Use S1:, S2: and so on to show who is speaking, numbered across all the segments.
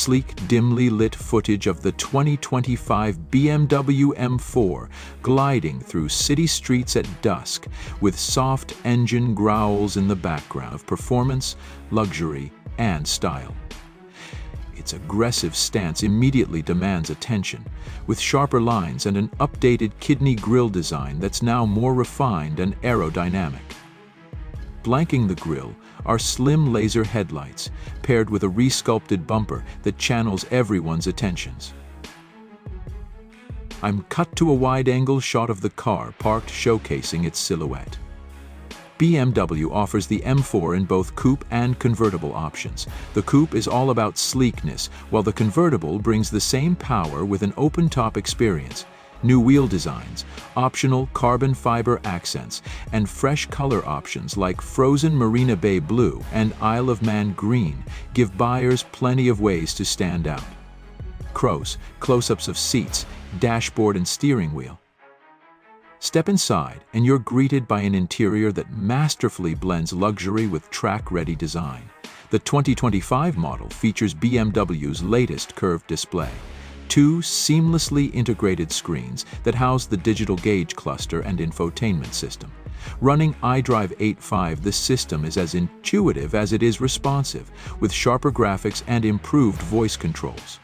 S1: sleek, dimly lit footage of the 2025 BMW M4 gliding through city streets at dusk, with soft engine growls in the background of performance, luxury, and style. Its aggressive stance immediately demands attention, with sharper lines and an updated kidney grille design that's now more refined and aerodynamic. Flanking the grille are slim laser headlights, paired with a resculpted bumper that channels everyone's attentions. I'm cut to a wide-angle shot of the car parked, showcasing its silhouette. BMW offers the M4 in both coupe and convertible options. The coupe is all about sleekness, while the convertible brings the same power with an open-top experience. New wheel designs, optional carbon fiber accents, and fresh color options like frozen Marina Bay blue and Isle of Man green give buyers plenty of ways to stand out. Close-ups of seats, dashboard, and steering wheel. Step inside and you're greeted by an interior that masterfully blends luxury with track-ready design. The 2025 model features BMW's latest curved display, two seamlessly integrated screens that house the digital gauge cluster and infotainment system. Running iDrive 8.5, the system is as intuitive as it is responsive, with sharper graphics and improved voice controls.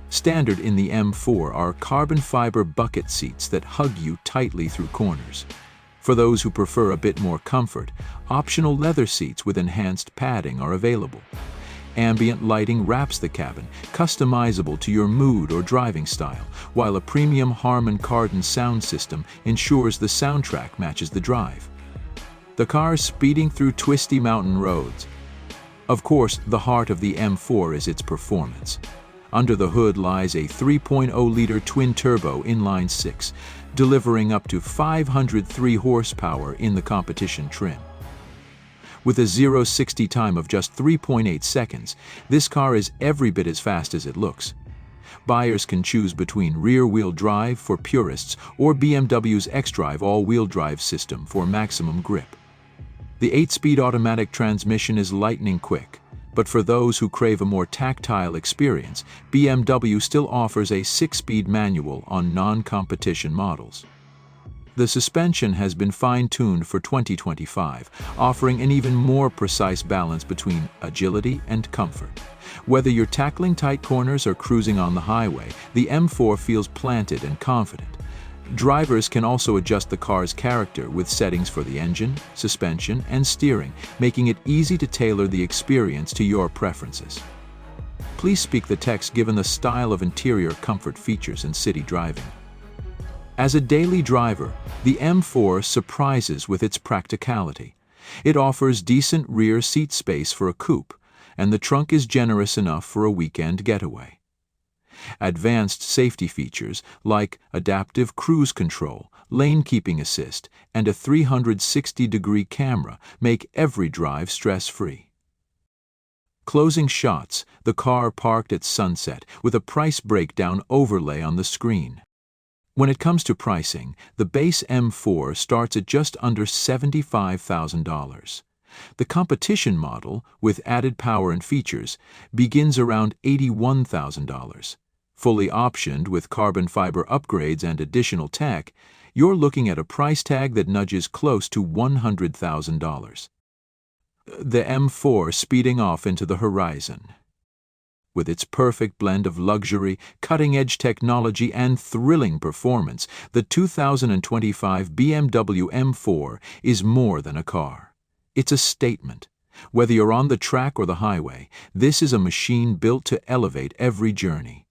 S1: Standard in the M4 are carbon fiber bucket seats that hug you tightly through corners. For those who prefer a bit more comfort, optional leather seats with enhanced padding are available. Ambient lighting wraps the cabin, customizable to your mood or driving style, while a premium Harman Kardon sound system ensures the soundtrack matches the drive. The car speeding through twisty mountain roads. Of course, the heart of the M4 is its performance. Under the hood lies a 3.0-liter twin-turbo inline-six, delivering up to 503 horsepower in the competition trim. With a 0-60 time of just 3.8 seconds, this car is every bit as fast as it looks. Buyers can choose between rear-wheel drive for purists or BMW's xDrive all-wheel drive system for maximum grip. The 8-speed automatic transmission is lightning quick, but for those who crave a more tactile experience, BMW still offers a 6-speed manual on non-competition models. The suspension has been fine-tuned for 2025, offering an even more precise balance between agility and comfort. Whether you're tackling tight corners or cruising on the highway, the M4 feels planted and confident. Drivers can also adjust the car's character with settings for the engine, suspension, and steering, making it easy to tailor the experience to your preferences. Please speak the text given the style of interior comfort features in city driving. As a daily driver, the M4 surprises with its practicality. It offers decent rear seat space for a coupe, and the trunk is generous enough for a weekend getaway. Advanced safety features like adaptive cruise control, lane keeping assist, and a 360-degree camera make every drive stress-free. Closing shots, the car parked at sunset with a price breakdown overlay on the screen. When it comes to pricing, the base M4 starts at just under $75,000. The competition model, with added power and features, begins around $81,000. Fully optioned with carbon fiber upgrades and additional tech, you're looking at a price tag that nudges close to $100,000. The M4 speeding off into the horizon. With its perfect blend of luxury, cutting-edge technology, and thrilling performance, the 2025 BMW M4 is more than a car. It's a statement. Whether you're on the track or the highway, this is a machine built to elevate every journey.